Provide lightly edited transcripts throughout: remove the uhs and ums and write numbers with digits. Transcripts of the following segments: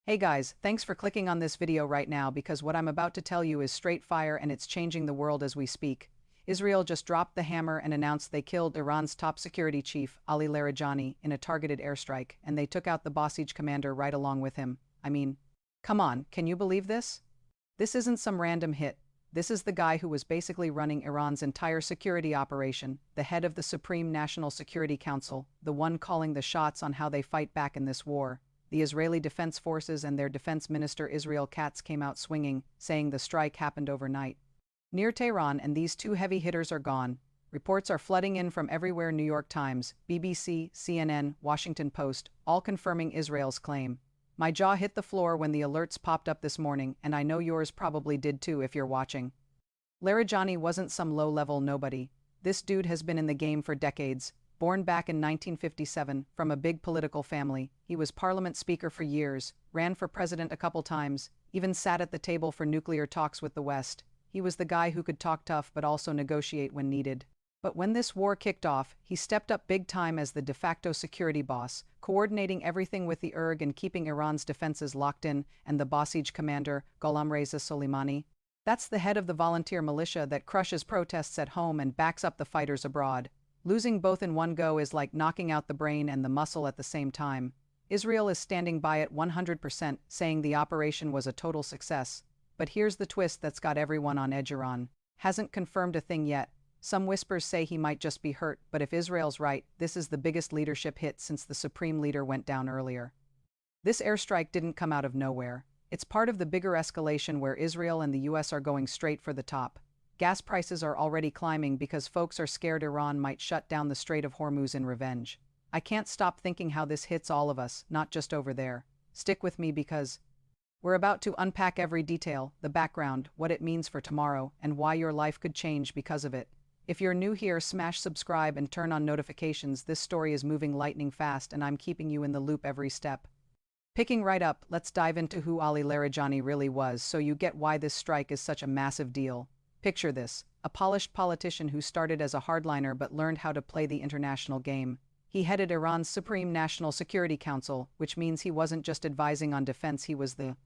Hey guys, thanks for clicking on this video right now because what I'm about to tell you is straight fire and it's changing the world as we speak. Israel just dropped the hammer and announced they killed Iran's top security chief, Ali Larijani, in a targeted airstrike, and they took out the Basij commander right along with him. I mean, come on, can you believe this? This isn't some random hit. This is the guy who was basically running Iran's entire security operation, the head of the Supreme National Security Council, the one calling the shots on how they fight back in this war. The Israeli Defense Forces and their defense minister Israel Katz came out swinging, saying the strike happened overnight near Tehran and these two heavy hitters are gone. Reports are flooding in from everywhere: New York Times, BBC, CNN, Washington Post, all confirming Israel's claim. My jaw hit the floor when the alerts popped up this morning, and I know yours probably did too if you're watching. Larijani wasn't some low-level nobody. This dude has been in the game for decades. Born back in 1957, from a big political family, he was parliament speaker for years, ran for president a couple times, even sat at the table for nuclear talks with the West. He was the guy who could talk tough but also negotiate when needed. But when this war kicked off, he stepped up big time as the de facto security boss, coordinating everything with the IRG and keeping Iran's defenses locked in, and the Basij commander, Gholamreza Soleimani. That's the head of the volunteer militia that crushes protests at home and backs up the fighters abroad. Losing both in one go is like knocking out the brain and the muscle at the same time. Israel is standing by at 100%, saying the operation was a total success. But here's the twist that's got everyone on edge: Iran hasn't confirmed a thing yet. Some whispers say he might just be hurt, but if Israel's right, this is the biggest leadership hit since the supreme leader went down earlier. This airstrike didn't come out of nowhere. It's part of the bigger escalation where Israel and the US are going straight for the top. Gas prices are already climbing because folks are scared Iran might shut down the Strait of Hormuz in revenge. I can't stop thinking how this hits all of us, not just over there. Stick with me because we're about to unpack every detail, the background, what it means for tomorrow, and why your life could change because of it. If you're new here, smash subscribe and turn on notifications. This story is moving lightning fast and I'm keeping you in the loop every step. Picking right up, let's dive into who Ali Larijani really was so you get why this strike is such a massive deal. Picture this: a polished politician who started as a hardliner but learned how to play the international game. He headed Iran's Supreme National Security Council, which means he wasn't just advising on defense, he was the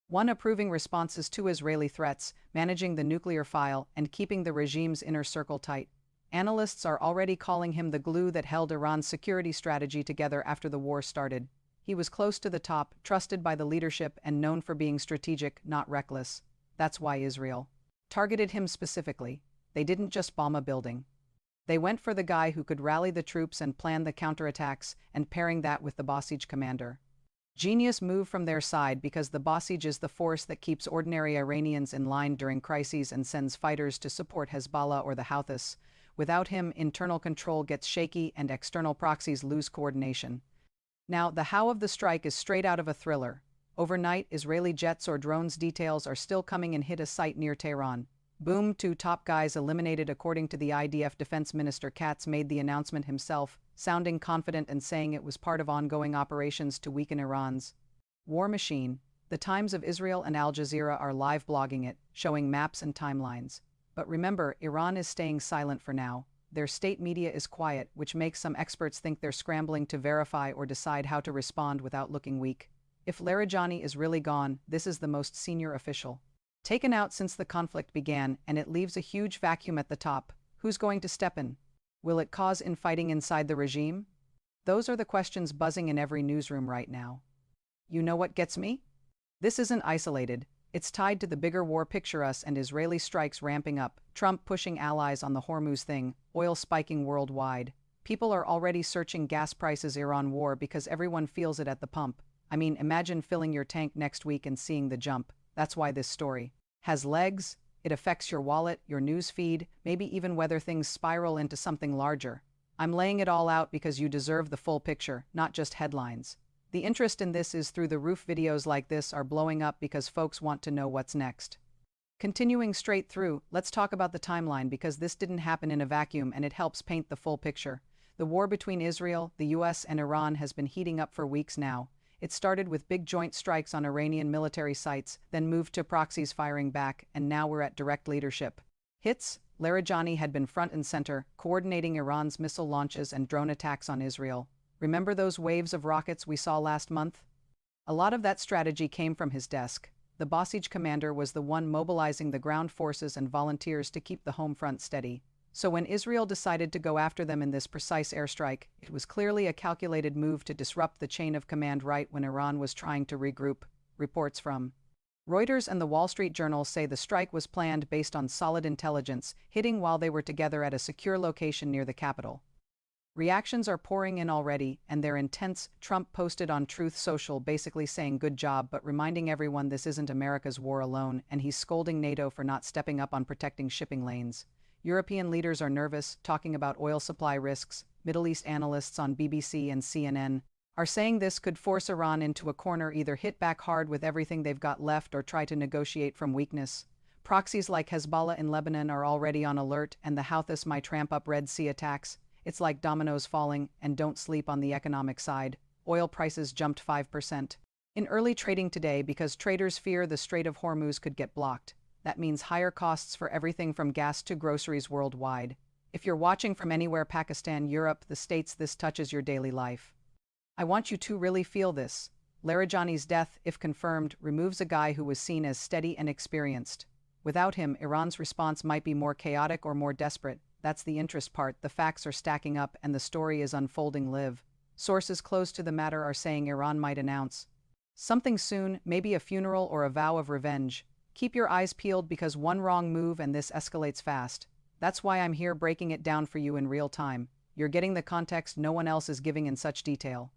one approving responses to Israeli threats, managing the nuclear file, and keeping the regime's inner circle tight. Analysts are already calling him the glue that held Iran's security strategy together after the war started. He was close to the top, trusted by the leadership, and known for being strategic, not reckless. That's why Israel targeted him specifically. They didn't just bomb a building. They went for the guy who could rally the troops and plan the counterattacks, and pairing that with the Basij commander. Genius move from their side because the Basij is the force that keeps ordinary Iranians in line during crises and sends fighters to support Hezbollah or the Houthis. Without him, internal control gets shaky and external proxies lose coordination. Now, the how of the strike is straight out of a thriller. Overnight, Israeli jets or drones details are still coming and hit a site near Tehran. Boom, two top guys eliminated. According to the IDF Defense Minister, Katz made the announcement himself, sounding confident and saying it was part of ongoing operations to weaken Iran's war machine. The Times of Israel and Al Jazeera are live blogging it, showing maps and timelines. But remember, Iran is staying silent for now. Their state media is quiet, which makes some experts think they're scrambling to verify or decide how to respond without looking weak. If Larijani is really gone, this is the most senior official taken out since the conflict began, and it leaves a huge vacuum at the top. Who's going to step in? Will it cause infighting inside the regime? Those are the questions buzzing in every newsroom right now. You know what gets me? This isn't isolated. It's tied to the bigger war. Picture us and Israeli strikes ramping up, Trump pushing allies on the Hormuz thing, oil spiking worldwide. People are already searching gas prices, Iran war, because everyone feels it at the pump. I mean, imagine filling your tank next week and seeing the jump. That's why this story has legs. It affects your wallet, your news feed, maybe even whether things spiral into something larger. I'm laying it all out because you deserve the full picture, not just headlines. The interest in this is through the roof. Videos like this are blowing up because folks want to know what's next. Continuing straight through, let's talk about the timeline because this didn't happen in a vacuum and it helps paint the full picture. The war between Israel, the US, and Iran has been heating up for weeks now. It started with big joint strikes on Iranian military sites, then moved to proxies firing back, and now we're at direct leadership hits. Larijani had been front and center, coordinating Iran's missile launches and drone attacks on Israel. Remember those waves of rockets we saw last month? A lot of that strategy came from his desk. The Basij commander was the one mobilizing the ground forces and volunteers to keep the home front steady. So when Israel decided to go after them in this precise airstrike, it was clearly a calculated move to disrupt the chain of command right when Iran was trying to regroup. Reports from Reuters and the Wall Street Journal say the strike was planned based on solid intelligence, hitting while they were together at a secure location near the capital. Reactions are pouring in already, and they're intense. Trump posted on Truth Social basically saying good job but reminding everyone this isn't America's war alone, and he's scolding NATO for not stepping up on protecting shipping lanes. European leaders are nervous, talking about oil supply risks. Middle East analysts on BBC and CNN are saying this could force Iran into a corner, either hit back hard with everything they've got left or try to negotiate from weakness. Proxies like Hezbollah in Lebanon are already on alert, and the Houthis might ramp up Red Sea attacks. It's like dominoes falling, and don't sleep on the economic side. Oil prices jumped 5% in early trading today because traders fear the Strait of Hormuz could get blocked. That means higher costs for everything from gas to groceries worldwide. If you're watching from anywhere, Pakistan, Europe, the States, this touches your daily life. I want you to really feel this. Larijani's death, if confirmed, removes a guy who was seen as steady and experienced. Without him, Iran's response might be more chaotic or more desperate. That's the interest part. The facts are stacking up and the story is unfolding live. Sources close to the matter are saying Iran might announce something soon, maybe a funeral or a vow of revenge. Keep your eyes peeled because one wrong move and this escalates fast. That's why I'm here breaking it down for you in real time. You're getting the context no one else is giving in such detail.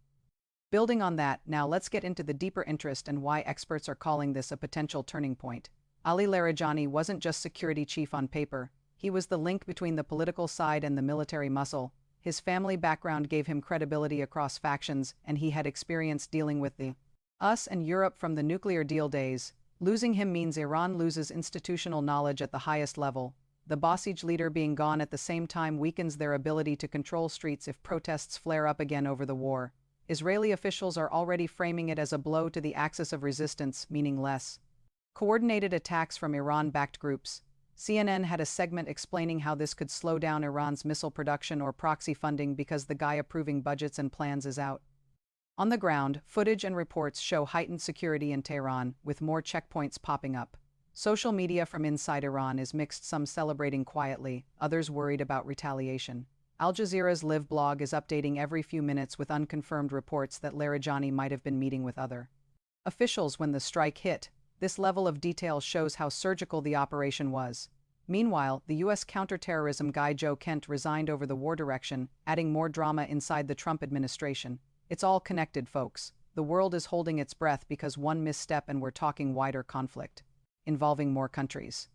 Building on that, now let's get into the deeper interest and why experts are calling this a potential turning point. Ali Larijani wasn't just security chief on paper. He was the link between the political side and the military muscle. His family background gave him credibility across factions, and he had experience dealing with the US and Europe from the nuclear deal days. Losing him means Iran loses institutional knowledge at the highest level. The Basij leader being gone at the same time weakens their ability to control streets if protests flare up again over the war. Israeli officials are already framing it as a blow to the axis of resistance, meaning less coordinated attacks from Iran-backed groups. CNN had a segment explaining how this could slow down Iran's missile production or proxy funding because the guy approving budgets and plans is out. On the ground, footage and reports show heightened security in Tehran, with more checkpoints popping up. Social media from inside Iran is mixed, some celebrating quietly, others worried about retaliation. Al Jazeera's Live blog is updating every few minutes with unconfirmed reports that Larijani might have been meeting with other officials when the strike hit. This level of detail shows how surgical the operation was. Meanwhile, the U.S. counterterrorism guy Joe Kent resigned over the war direction, adding more drama inside the Trump administration. It's all connected, folks. The world is holding its breath because one misstep and we're talking wider conflict, involving more countries.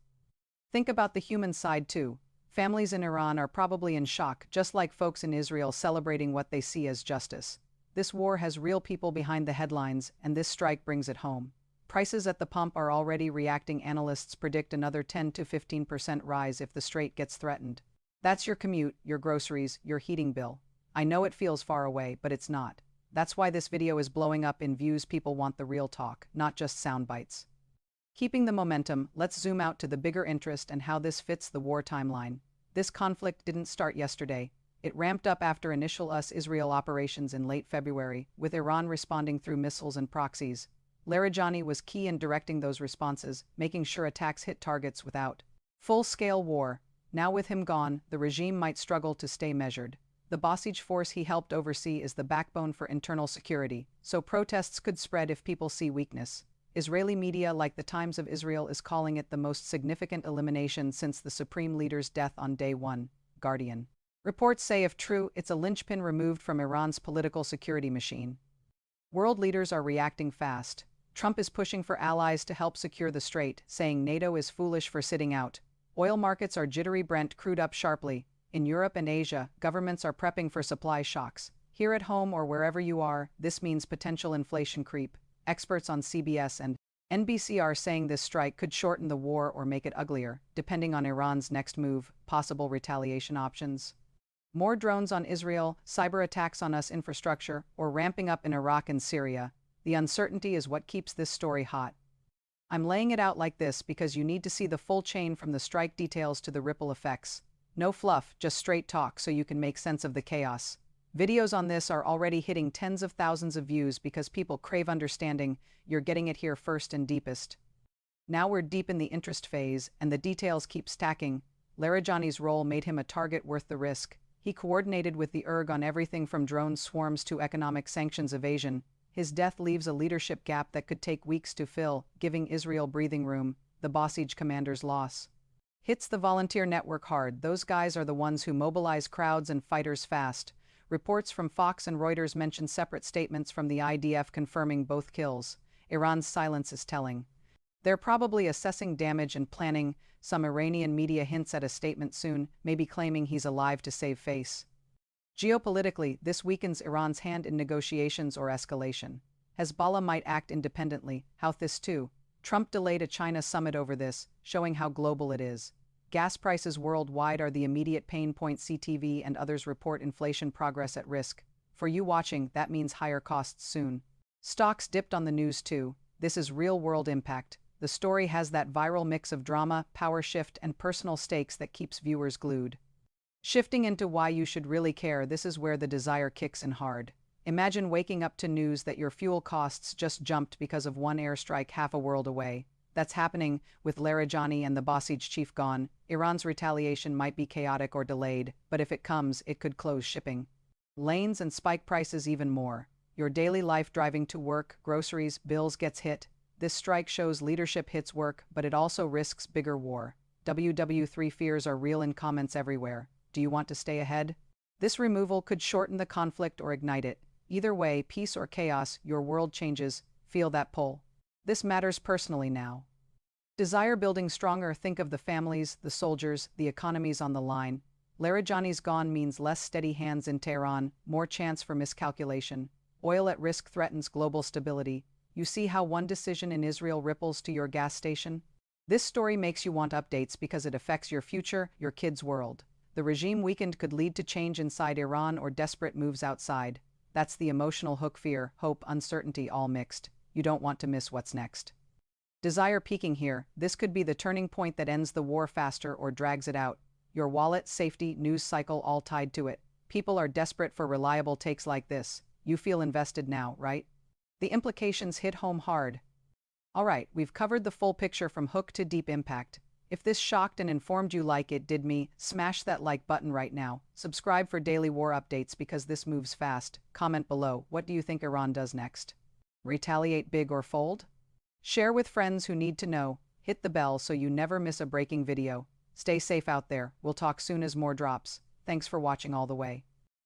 Think about the human side too. Families in Iran are probably in shock, just like folks in Israel celebrating what they see as justice. This war has real people behind the headlines, and this strike brings it home. Prices at the pump are already reacting. Analysts predict another 10 to 15% rise if the strait gets threatened. That's your commute, your groceries, your heating bill. I know it feels far away, but it's not. That's why this video is blowing up in views. People want the real talk, not just sound bites. Keeping the momentum, let's zoom out to the bigger interest and how this fits the war timeline. This conflict didn't start yesterday. It ramped up after initial US-Israel operations in late February, with Iran responding through missiles and proxies. Larijani was key in directing those responses, making sure attacks hit targets without full-scale war. Now with him gone, the regime might struggle to stay measured. The Basij force he helped oversee is the backbone for internal security, so protests could spread if people see weakness. Israeli media like the Times of Israel is calling it the most significant elimination since the supreme leader's death on day one. Guardian reports say if true, it's a linchpin removed from Iran's political security machine. World leaders are reacting fast. Trump is pushing for allies to help secure the strait, saying NATO is foolish for sitting out. Oil markets are jittery. Brent crude up sharply. In Europe and Asia, governments are prepping for supply shocks. Here at home or wherever you are, this means potential inflation creep. Experts on CBS and NBC are saying this strike could shorten the war or make it uglier, depending on Iran's next move. Possible retaliation options: more drones on Israel, cyber attacks on US infrastructure, or ramping up in Iraq and Syria. The uncertainty is what keeps this story hot. I'm laying it out like this because you need to see the full chain, from the strike details to the ripple effects. No fluff, just straight talk so you can make sense of the chaos. Videos on this are already hitting tens of thousands of views because people crave understanding. You're getting it here first and deepest. Now we're deep in the interest phase, and the details keep stacking. Larijani's role made him a target worth the risk. He coordinated with the ERG on everything from drone swarms to economic sanctions evasion. His death leaves a leadership gap that could take weeks to fill, giving Israel breathing room. The Basij commander's loss hits the volunteer network hard. Those guys are the ones who mobilize crowds and fighters fast. Reports from Fox and Reuters mention separate statements from the IDF confirming both kills. Iran's silence is telling. They're probably assessing damage and planning. Some Iranian media hints at a statement soon, maybe claiming he's alive to save face. Geopolitically, this weakens Iran's hand in negotiations or escalation. Hezbollah might act independently. How this too? Trump delayed a China summit over this, showing how global it is. Gas prices worldwide are the immediate pain point. CTV and others report inflation progress at risk. For you watching, that means higher costs soon. Stocks dipped on the news too. This is real-world impact. The story has that viral mix of drama, power shift, and personal stakes that keeps viewers glued. Shifting into why you should really care, this is where the desire kicks in hard. Imagine waking up to news that your fuel costs just jumped because of one airstrike half a world away. That's happening with Larijani and the Basij chief gone. Iran's retaliation might be chaotic or delayed, but if it comes, it could close shipping lanes and spike prices even more. Your daily life driving to work, groceries, bills gets hit. This strike shows leadership hits work, but it also risks bigger war. WW3 fears are real in comments everywhere. Do you want to stay ahead? This removal could shorten the conflict or ignite it. Either way, peace or chaos, your world changes. Feel that pull. This matters personally now. Desire building stronger. Think of the families, the soldiers, the economies on the line. Larijani's gone means less steady hands in Tehran, more chance for miscalculation. Oil at risk threatens global stability. You see how one decision in Israel ripples to your gas station? This story makes you want updates because it affects your future, your kids' world. The regime weakened could lead to change inside Iran or desperate moves outside. That's the emotional hook: fear, hope, uncertainty, all mixed. You don't want to miss what's next. Desire peaking here. This could be the turning point that ends the war faster or drags it out. Your wallet, safety, news cycle all tied to it. People are desperate for reliable takes like this. You feel invested now, right? The implications hit home hard. Alright, we've covered the full picture from hook to deep impact. If this shocked and informed you like it did me, smash that like button right now. Subscribe for daily war updates because this moves fast. Comment below, what do you think Iran does next? Retaliate big or fold? Share with friends who need to know. Hit the bell so you never miss a breaking video. Stay safe out there. We'll talk soon as more drops. Thanks for watching all the way.